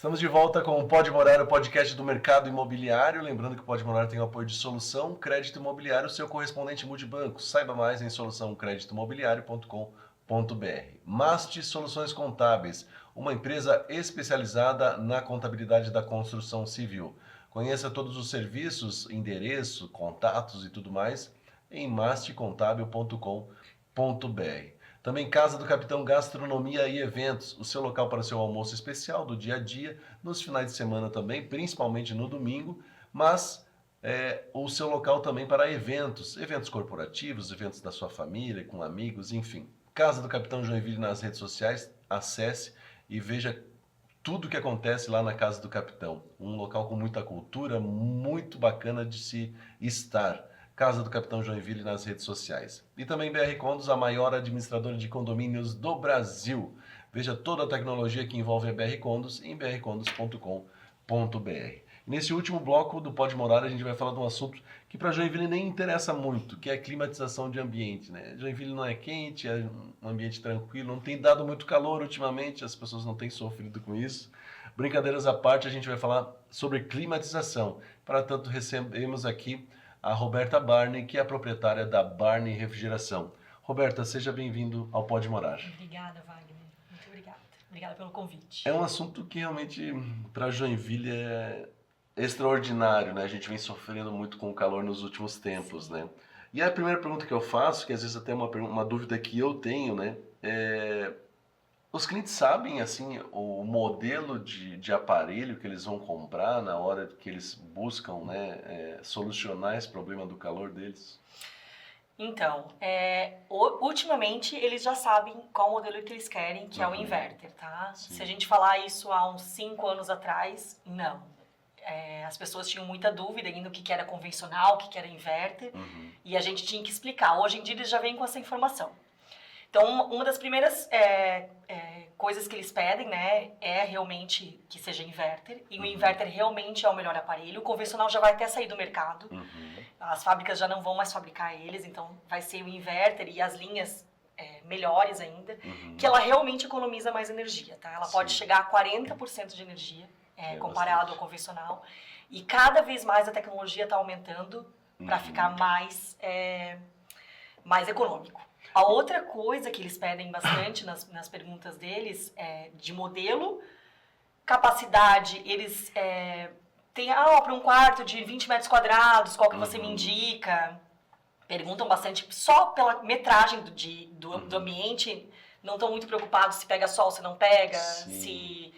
Estamos de volta com o Pode Morar, o podcast do mercado imobiliário. Lembrando que o Pode Morar tem o apoio de Solução Crédito Imobiliário, seu correspondente multibanco. Saiba mais em soluçãocreditoimobiliario.com.br. Mast Soluções Contábeis, uma empresa especializada na contabilidade da construção civil. Conheça todos os serviços, endereço, contatos e tudo mais em mastcontábil.com.br. Também Casa do Capitão Gastronomia e Eventos, o seu local para o seu almoço especial do dia a dia, nos finais de semana também, principalmente no domingo, mas o seu local também para eventos corporativos, eventos da sua família, com amigos, enfim. Casa do Capitão Joinville nas redes sociais, acesse e veja tudo o que acontece lá na Casa do Capitão. Um local com muita cultura, muito bacana de se estar. Casa do Capitão Joinville nas redes sociais. E também BR Condos, a maior administradora de condomínios do Brasil. Veja toda a tecnologia que envolve a BR Condos em brcondos.com.br. Nesse último bloco do Pode Morar, a gente vai falar de um assunto que para Joinville nem interessa muito, que é a climatização de ambiente, né? Joinville não é quente, é um ambiente tranquilo, não tem dado muito calor ultimamente, as pessoas não têm sofrido com isso. Brincadeiras à parte, a gente vai falar sobre climatização. Para tanto, recebemos aqui a Roberta Barney, que é a proprietária da Barney Refrigeração. Roberta, seja bem-vindo ao Pode Morar. Obrigada, Wagner. Muito obrigada. Obrigada pelo convite. É um assunto que realmente, para Joinville, é extraordinário, né? A gente vem sofrendo muito com o calor nos últimos tempos, né? E a primeira pergunta que eu faço, que às vezes até uma dúvida que eu tenho, né? Os clientes sabem, assim, o modelo de aparelho que eles vão comprar na hora que eles buscam, né, solucionar esse problema do calor deles? Então, ultimamente eles já sabem qual modelo que eles querem, que é o inverter, tá? Sim. Se a gente falar isso há uns 5 anos atrás, não. As pessoas tinham muita dúvida ainda o que era convencional, o que era inverter, e a gente tinha que explicar. Hoje em dia eles já vêm com essa informação. Então, uma das primeiras coisas que eles pedem, né, é realmente que seja inverter. E o inverter realmente é o melhor aparelho. O convencional já vai até sair do mercado. As fábricas já não vão mais fabricar eles, então vai ser o inverter e as linhas melhores ainda, que ela realmente economiza mais energia, tá? Ela pode chegar a 40% de energia, comparado ao convencional. E cada vez mais a tecnologia está aumentando para ficar mais econômico. A outra coisa que eles pedem bastante nas perguntas deles é de modelo, capacidade, eles têm, para um quarto de 20 metros quadrados, qual que você me indica? Perguntam bastante, só pela metragem do ambiente, não estão muito preocupados se pega sol, se não pega, se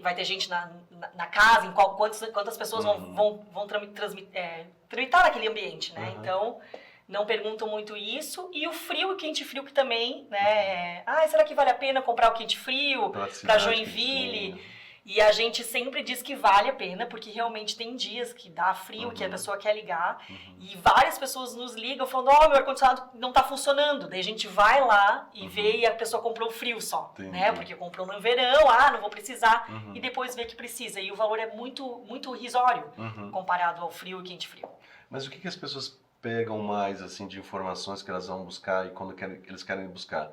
vai ter gente na casa, quantas pessoas vão tramitar naquele ambiente, né? Então, não perguntam muito isso. E o frio e quente frio que também, né? Será que vale a pena comprar o quente frio para Joinville? E a gente sempre diz que vale a pena, porque realmente tem dias que dá frio, que a pessoa quer ligar. E várias pessoas nos ligam falando, meu ar-condicionado não está funcionando. Daí a gente vai lá e vê e a pessoa comprou frio só, né? Porque comprou no verão, não vou precisar. E depois vê que precisa. E o valor é muito, muito irrisório comparado ao frio e quente frio. Mas o que as pessoas pegam mais, assim, de informações que elas vão buscar e quando eles querem buscar?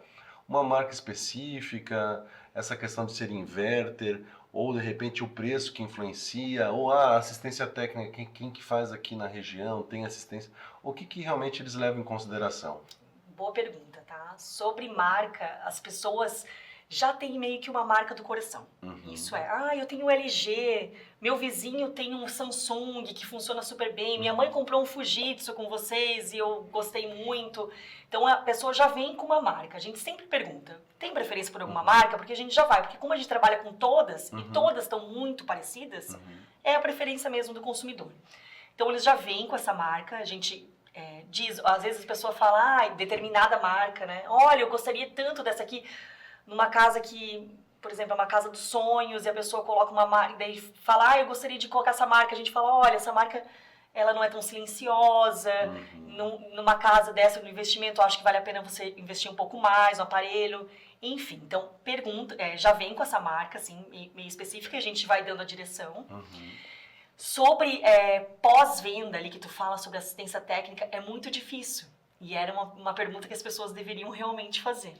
Uma marca específica, essa questão de ser inverter, ou de repente o preço que influencia, ou a assistência técnica, quem que faz aqui na região, tem assistência, o que realmente eles levam em consideração? Boa pergunta, tá? Sobre marca, as pessoas já têm meio que uma marca do coração. Isso eu tenho um LG, meu vizinho tem um Samsung que funciona super bem, minha mãe comprou um Fujitsu com vocês e eu gostei muito. Então a pessoa já vem com uma marca. A gente sempre pergunta, tem preferência por alguma marca? Porque a gente já vai, porque como a gente trabalha com todas, e todas estão muito parecidas, é a preferência mesmo do consumidor. Então eles já vêm com essa marca, a gente diz, às vezes a pessoa fala, determinada marca, né? Olha, eu gostaria tanto dessa aqui, numa casa que, por exemplo, é uma casa dos sonhos, e a pessoa coloca uma marca, e daí fala, eu gostaria de colocar essa marca, a gente fala, olha, essa marca, ela não é tão silenciosa, numa casa dessa, no investimento, eu acho que vale a pena você investir um pouco mais no aparelho, enfim. Então, pergunta, já vem com essa marca, assim, meio específica, e a gente vai dando a direção. Sobre pós-venda ali, que tu fala sobre assistência técnica, é muito difícil. E era uma pergunta que as pessoas deveriam realmente fazer.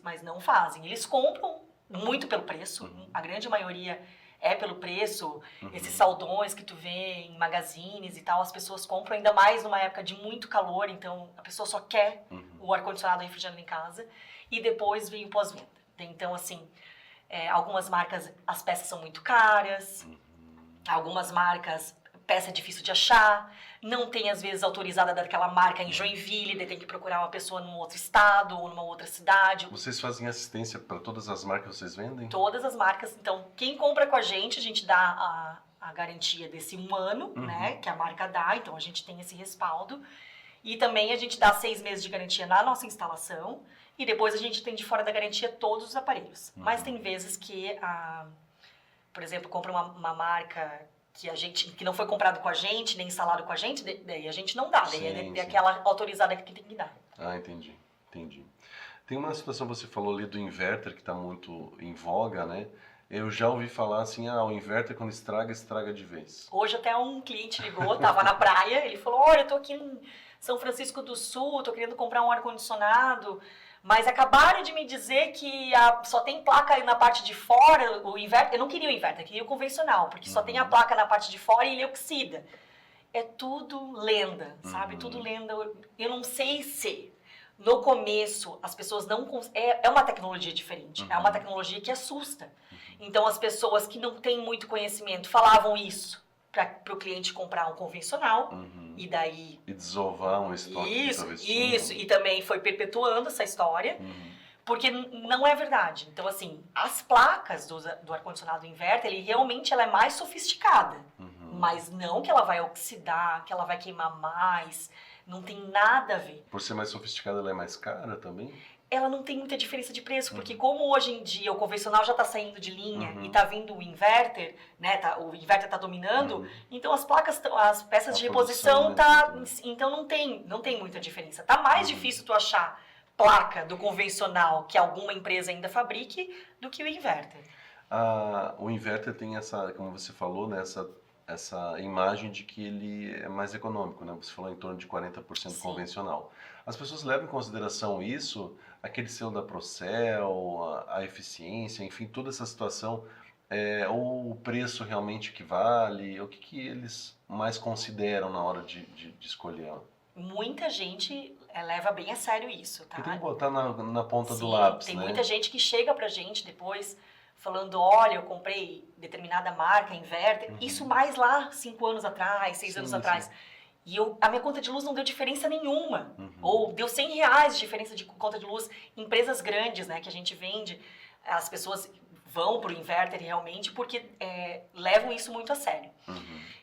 Mas não fazem. Eles compram muito pelo preço, a grande maioria é pelo preço, esses Uhum. saldões que tu vê em magazines e tal, as pessoas compram ainda mais numa época de muito calor, então a pessoa só quer Uhum. o ar-condicionado refrigerando em casa, e depois vem o pós-venda. Então, assim, algumas marcas, as peças são muito caras, algumas marcas, peça é difícil de achar, não tem às vezes autorizada daquela marca em Joinville, daí tem que procurar uma pessoa num outro estado ou numa outra cidade. Vocês fazem assistência para todas as marcas que vocês vendem? Todas as marcas, então quem compra com a gente dá a garantia desse 1 ano, né, que a marca dá, então a gente tem esse respaldo. E também a gente dá 6 meses de garantia na nossa instalação e depois a gente tem de fora da garantia todos os aparelhos. Mas tem vezes que, por exemplo, compra uma marca que não foi comprado com a gente, nem instalado com a gente, daí a gente não dá, daí Sim, é aquela autorizada que tem que dar. Ah, entendi. Tem uma situação, você falou ali do inverter, que está muito em voga, né? Eu já ouvi falar assim, o inverter quando estraga, estraga de vez. Hoje até um cliente ligou, tava na praia, ele falou, olha, eu tô aqui em São Francisco do Sul, tô querendo comprar um ar-condicionado, mas acabaram de me dizer que só tem placa ali na parte de fora, o inverter, eu não queria o inverter, eu queria o convencional, porque só tem a placa na parte de fora e ele oxida. É tudo lenda, sabe? Tudo lenda. Eu não sei se no começo as pessoas não... É uma tecnologia diferente, é uma tecnologia que assusta. Então as pessoas que não têm muito conhecimento falavam isso para o cliente comprar um convencional e daí... E desovar um estoque que talvez tinha. Isso, e também foi perpetuando essa história, porque não é verdade. Então, assim, as placas do ar-condicionado inverter, ela é mais sofisticada, mas não que ela vai oxidar, que ela vai queimar mais, não tem nada a ver. Por ser mais sofisticada, ela é mais cara também? Ela não tem muita diferença de preço, porque como hoje em dia o convencional já está saindo de linha e está vindo o inverter, né, o inverter está dominando, então as placas, as peças de reposição, então não tem muita diferença. Tá mais difícil tu achar placa do convencional que alguma empresa ainda fabrique do que o inverter. O inverter tem essa, como você falou, né, essa imagem de que ele é mais econômico, né? Você falou em torno de 40% convencional. As pessoas levam em consideração isso, aquele selo da Procel, a eficiência, enfim, toda essa situação, ou o preço realmente que vale, o que eles mais consideram na hora de escolher ela? Muita gente leva bem a sério isso, tá? Porque tem que botar na ponta do lápis, tem né? muita gente que chega pra gente depois falando, olha, eu comprei determinada marca, inverter, isso mais lá 5 anos atrás, 6 anos atrás. E a minha conta de luz não deu diferença nenhuma. Ou deu R$100 de diferença de conta de luz. Empresas grandes, né, que a gente vende, as pessoas vão pro inverter realmente porque levam isso muito a sério.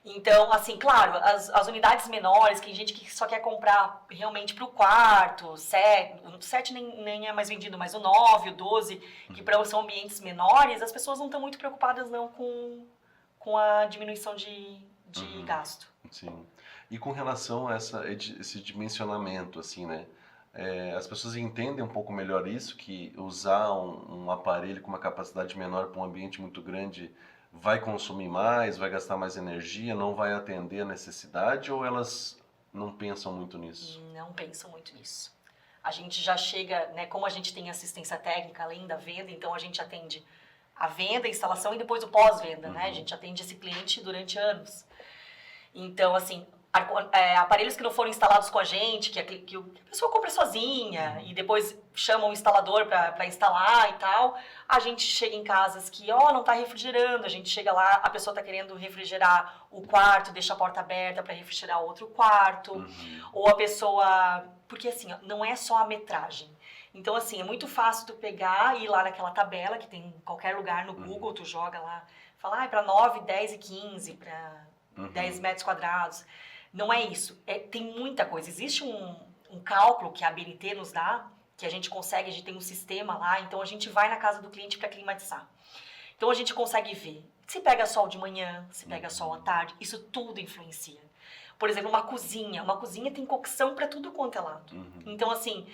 Então, assim, claro, as unidades menores, que tem gente que só quer comprar realmente pro quarto, o 7 nem é mais vendido, mas o 9, o 12, que são ambientes menores, as pessoas não estão muito preocupadas não com a diminuição de gasto. Sim. E com relação a esse dimensionamento, assim, né? As pessoas entendem um pouco melhor isso, que usar um aparelho com uma capacidade menor para um ambiente muito grande vai consumir mais, vai gastar mais energia, não vai atender a necessidade, ou elas não pensam muito nisso? Não pensam muito nisso. A gente já chega, né, como a gente tem assistência técnica além da venda, então a gente atende a venda, a instalação e depois o pós-venda, né? A gente atende esse cliente durante anos. Então, assim, aparelhos que não foram instalados com a gente, que a pessoa compra sozinha e depois chama um instalador para instalar e tal, a gente chega em casas que, não está refrigerando, a gente chega lá, a pessoa está querendo refrigerar o quarto, deixa a porta aberta para refrigerar outro quarto, ou a pessoa... Porque, assim, não é só a metragem. Então, assim, é muito fácil tu pegar e ir lá naquela tabela que tem em qualquer lugar no Google, tu joga lá, fala, para 9, 10 e 15, para 10 metros quadrados. Não é isso. Tem muita coisa. Existe um cálculo que a ABNT nos dá, que a gente tem um sistema lá, então a gente vai na casa do cliente para climatizar. Então a gente consegue ver se pega sol de manhã, se pega sol à tarde, isso tudo influencia. Por exemplo, uma cozinha tem cocção para tudo quanto é lado. Então, assim,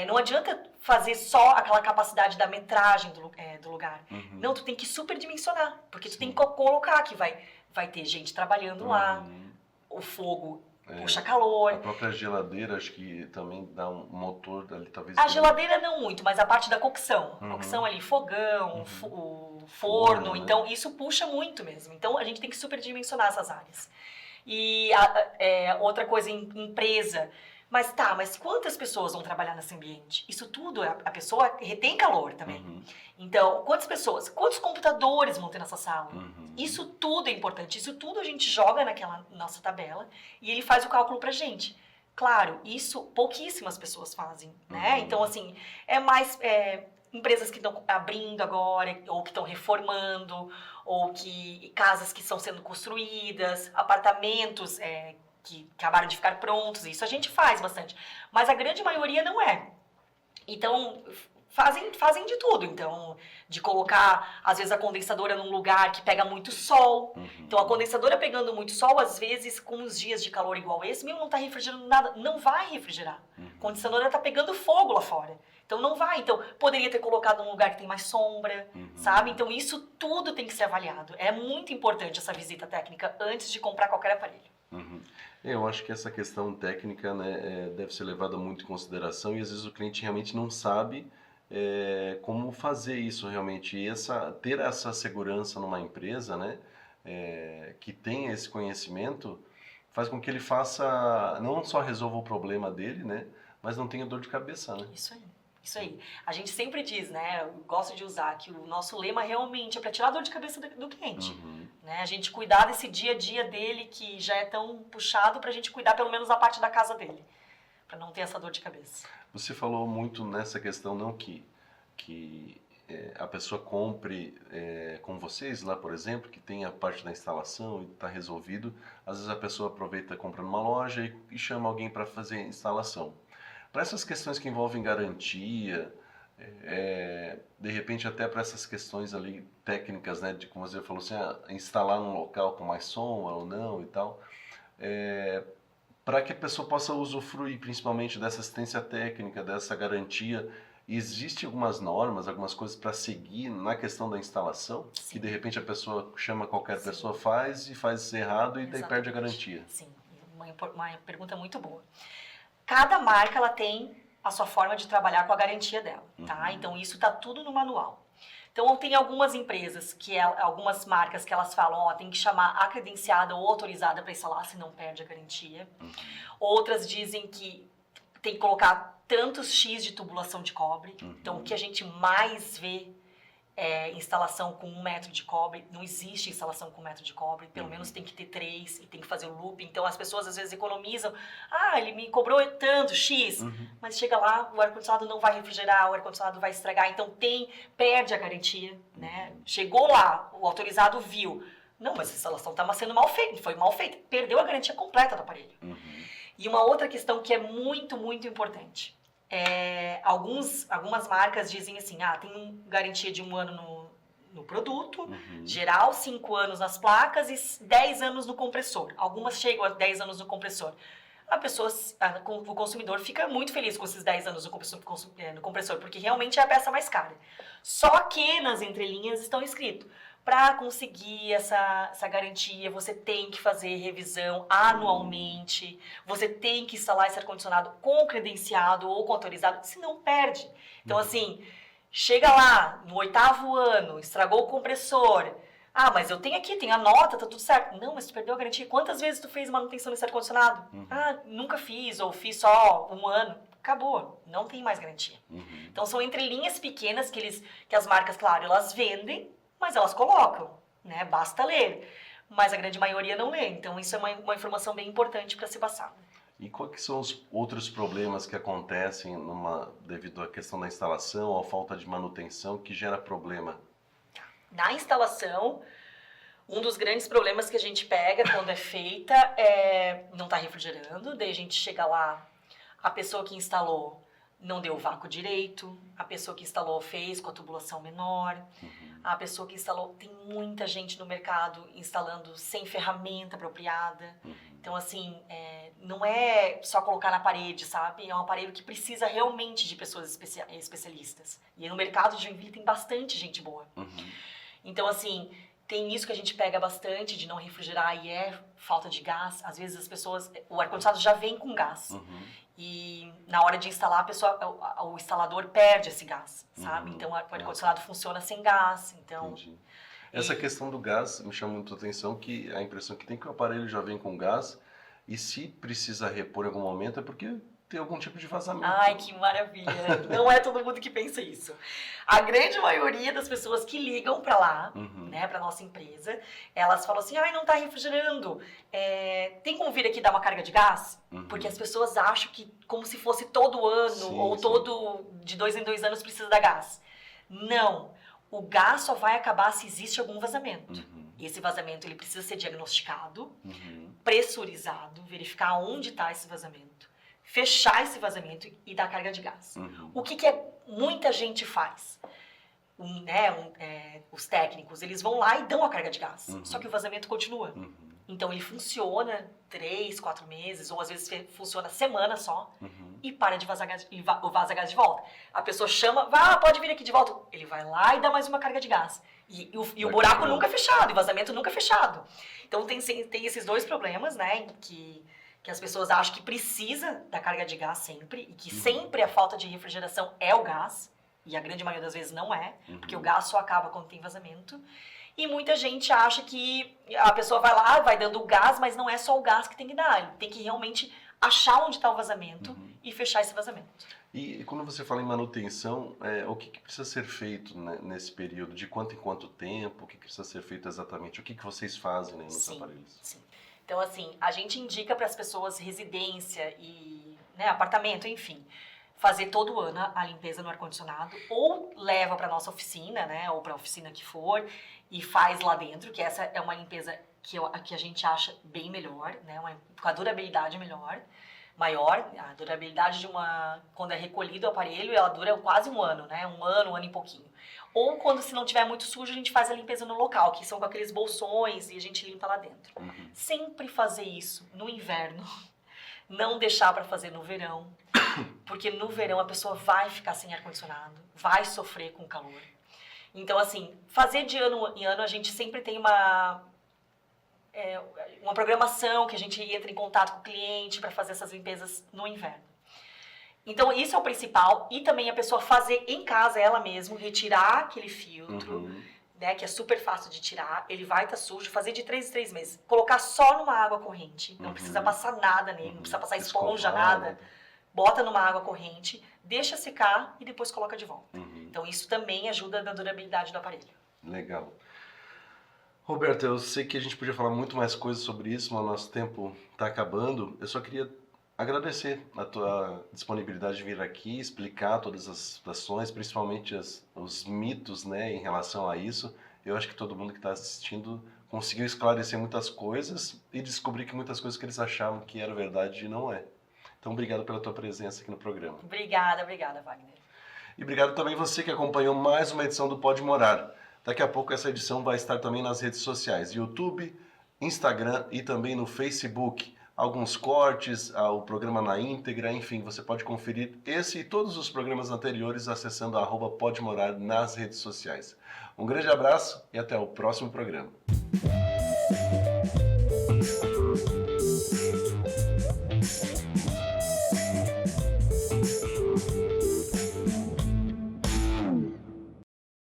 não adianta fazer só aquela capacidade da metragem do lugar. Não, tu tem que superdimensionar, porque tu tem que colocar que vai ter gente trabalhando lá, o fogo puxa calor. A própria geladeira, acho que também dá um motor ali, talvez. A geladeira não muito, mas a parte da cocção. Uhum. Cocção ali, fogão, o forno, Né? então isso puxa muito mesmo. Então a gente tem que superdimensionar essas áreas. E outra coisa, empresa. Mas quantas pessoas vão trabalhar nesse ambiente? Isso tudo, a pessoa retém calor também. Uhum. Então, quantas pessoas, quantos computadores vão ter nessa sala? Uhum. Isso tudo é importante, isso tudo a gente joga naquela nossa tabela e ele faz o cálculo pra gente. Claro, isso pouquíssimas pessoas fazem, né? Uhum. Então, assim, é mais empresas que estão abrindo agora, ou que estão reformando, ou que casas que estão sendo construídas, apartamentos que acabaram de ficar prontos, isso a gente faz bastante. Mas a grande maioria não é. Então, fazem de tudo. Então, de colocar, às vezes, a condensadora num lugar que pega muito sol. Uhum. Então, a condensadora pegando muito sol, às vezes, com uns dias de calor igual esse, mesmo não está refrigerando nada, não vai refrigerar. Uhum. A condensadora está pegando fogo lá fora. Então, não vai. Então, poderia ter colocado num lugar que tem mais sombra, sabe? Então, isso tudo tem que ser avaliado. É muito importante essa visita técnica antes de comprar qualquer aparelho. Uhum. Eu acho que essa questão técnica, né, deve ser levada muito em consideração e às vezes o cliente realmente não sabe como fazer isso realmente. E ter essa segurança numa empresa, né, que tenha esse conhecimento, faz com que ele faça, não só resolva o problema dele, né, mas não tenha dor de cabeça, né? Isso aí. Isso aí. A gente sempre diz, né? Eu gosto de usar que o nosso lema realmente é para tirar a dor de cabeça do cliente. Uhum. Né? A gente cuidar desse dia a dia dele que já é tão puxado para a gente cuidar pelo menos da parte da casa dele. Para não ter essa dor de cabeça. Você falou muito nessa questão, não que a pessoa compre com vocês lá, por exemplo, que tem a parte da instalação e está resolvido. Às vezes a pessoa aproveita, compra numa loja e chama alguém para fazer a instalação. Para essas questões que envolvem garantia, de repente até para essas questões ali técnicas, né, de como você falou assim, instalar num local com mais som ou não e tal, para que a pessoa possa usufruir principalmente dessa assistência técnica, dessa garantia, existem algumas normas, algumas coisas para seguir na questão da instalação? Sim. Que de repente a pessoa chama qualquer Sim. pessoa, faz isso errado e daí Exatamente. perde a garantia. Sim, uma pergunta muito boa. Cada marca ela tem a sua forma de trabalhar com a garantia dela, tá? Então isso está tudo no manual. Então tem algumas empresas, algumas marcas que elas falam, tem que chamar a credenciada ou autorizada para instalar, senão perde a garantia. Outras dizem que tem que colocar tantos X de tubulação de cobre. Então o que a gente mais vê instalação com 1 metro de cobre, não existe instalação com 1 metro de cobre, pelo menos tem que ter 3 e tem que fazer o loop, então as pessoas às vezes economizam, ele me cobrou tanto, X, mas chega lá, o ar-condicionado não vai refrigerar, o ar-condicionado vai estragar, então perde a garantia, né? Chegou lá, o autorizado viu, não, mas a instalação está sendo mal feita, foi mal feita, perdeu a garantia completa do aparelho. E uma outra questão que é muito, muito importante, algumas marcas dizem assim, tem garantia de 1 ano no produto, geral 5 anos nas placas e 10 anos no compressor. Algumas chegam a 10 anos no compressor. O consumidor fica muito feliz com esses 10 anos no compressor, porque realmente é a peça mais cara. Só que nas entrelinhas estão escrito, para conseguir essa garantia, você tem que fazer revisão anualmente, você tem que instalar esse ar-condicionado com credenciado ou com autorizado, senão perde. Então, assim, chega lá, no 8º ano, estragou o compressor, mas eu tenho aqui, tem a nota, tá tudo certo. Não, mas tu perdeu a garantia. Quantas vezes tu fez manutenção nesse ar-condicionado? Nunca fiz, ou fiz só 1 ano. Acabou, não tem mais garantia. Então, são entrelinhas pequenas que as marcas, claro, elas vendem, mas elas colocam, né? Basta ler. Mas a grande maioria não lê. Então, isso é uma informação bem importante para se passar. E quais que são os outros problemas que acontecem devido à questão da instalação ou à falta de manutenção que gera problema? Na instalação, um dos grandes problemas que a gente pega quando é feita não está refrigerando. Daí a gente chega lá, a pessoa que instalou não deu o vácuo direito, a pessoa que instalou fez com a tubulação menor, a pessoa que instalou, tem muita gente no mercado instalando sem ferramenta apropriada. Então, assim, não é só colocar na parede, sabe? É um aparelho que precisa realmente de pessoas especialistas. E no mercado de Joinville tem bastante gente boa. Então, assim, Tem isso que a gente pega bastante de não refrigerar e é falta de gás. Às vezes as pessoas, o ar-condicionado já vem com gás. E na hora de instalar, o instalador perde esse gás, sabe? Então o ar-condicionado funciona sem gás. Então, entendi. Essa questão do gás me chama muito a atenção, que a impressão que tem que o aparelho já vem com gás e se precisa repor em algum momento é porque tem algum tipo de vazamento. Ai, que maravilha! Não é todo mundo que pensa isso. A grande maioria das pessoas que ligam para lá, né, para nossa empresa, elas falam assim, ai, não tá refrigerando, tem como vir aqui dar uma carga de gás? Porque as pessoas acham que como se fosse todo ano ou todo de 2 em 2 anos precisa dar gás. Não, o gás só vai acabar se existe algum vazamento. Esse vazamento ele precisa ser diagnosticado, pressurizado, verificar onde está esse vazamento, fechar esse vazamento e dar carga de gás. O que muita gente faz? Os técnicos, eles vão lá e dão a carga de gás, só que o vazamento continua. Então ele funciona 3, 4 meses, ou às vezes funciona semana só, e para de vazar gás, e vaza gás de volta. A pessoa chama, pode vir aqui de volta. Ele vai lá e dá mais uma carga de gás. E o buraco nunca é fechado, e o vazamento nunca é fechado. Então tem esses dois problemas, né, que as pessoas acham que precisa da carga de gás sempre, e que sempre a falta de refrigeração é o gás, e a grande maioria das vezes não é, porque o gás só acaba quando tem vazamento. E muita gente acha que a pessoa vai lá, vai dando o gás, mas não é só o gás que tem que dar, ele tem que realmente achar onde está o vazamento e fechar esse vazamento. E quando você fala em manutenção, o que precisa ser feito, né, nesse período? De quanto em quanto tempo? O que precisa ser feito exatamente? O que vocês fazem, né, nos aparelhos? Sim. Então, assim, a gente indica para as pessoas residência e, né, apartamento, enfim, fazer todo ano a limpeza no ar-condicionado, ou leva para nossa oficina, né, ou para a oficina que for, e faz lá dentro, que essa é uma limpeza que a gente acha bem melhor, né, com a durabilidade maior, a durabilidade quando é recolhido o aparelho, ela dura quase um ano, né, um ano e pouquinho. Ou quando, se não tiver muito sujo, a gente faz a limpeza no local, que são com aqueles bolsões e a gente limpa lá dentro. Sempre fazer isso no inverno, não deixar para fazer no verão, porque no verão a pessoa vai ficar sem ar-condicionado, vai sofrer com calor. Então, assim, fazer de ano em ano, a gente sempre tem uma programação que a gente entra em contato com o cliente para fazer essas limpezas no inverno. Então, isso é o principal. E também a pessoa fazer em casa, ela mesma, retirar aquele filtro, né, que é super fácil de tirar. Ele vai estar sujo, fazer de 3 em 3 meses. Colocar só numa água corrente. Não precisa passar nada nele, não precisa passar esponja, nada. Bota numa água corrente, deixa secar e depois coloca de volta. Então, isso também ajuda na durabilidade do aparelho. Legal. Roberta, eu sei que a gente podia falar muito mais coisas sobre isso, mas o nosso tempo está acabando. Eu só queria agradecer a tua disponibilidade de vir aqui, explicar todas as situações, principalmente os mitos, né, em relação a isso. Eu acho que todo mundo que está assistindo conseguiu esclarecer muitas coisas e descobrir que muitas coisas que eles achavam que era verdade e não é. Então, obrigado pela tua presença aqui no programa. Obrigada, Wagner. E obrigado também você que acompanhou mais uma edição do Pode Morar. Daqui a pouco essa edição vai estar também nas redes sociais, YouTube, Instagram e também no Facebook. Alguns cortes, o programa na íntegra, enfim, você pode conferir esse e todos os programas anteriores acessando @podemorar nas redes sociais. Um grande abraço e até o próximo programa.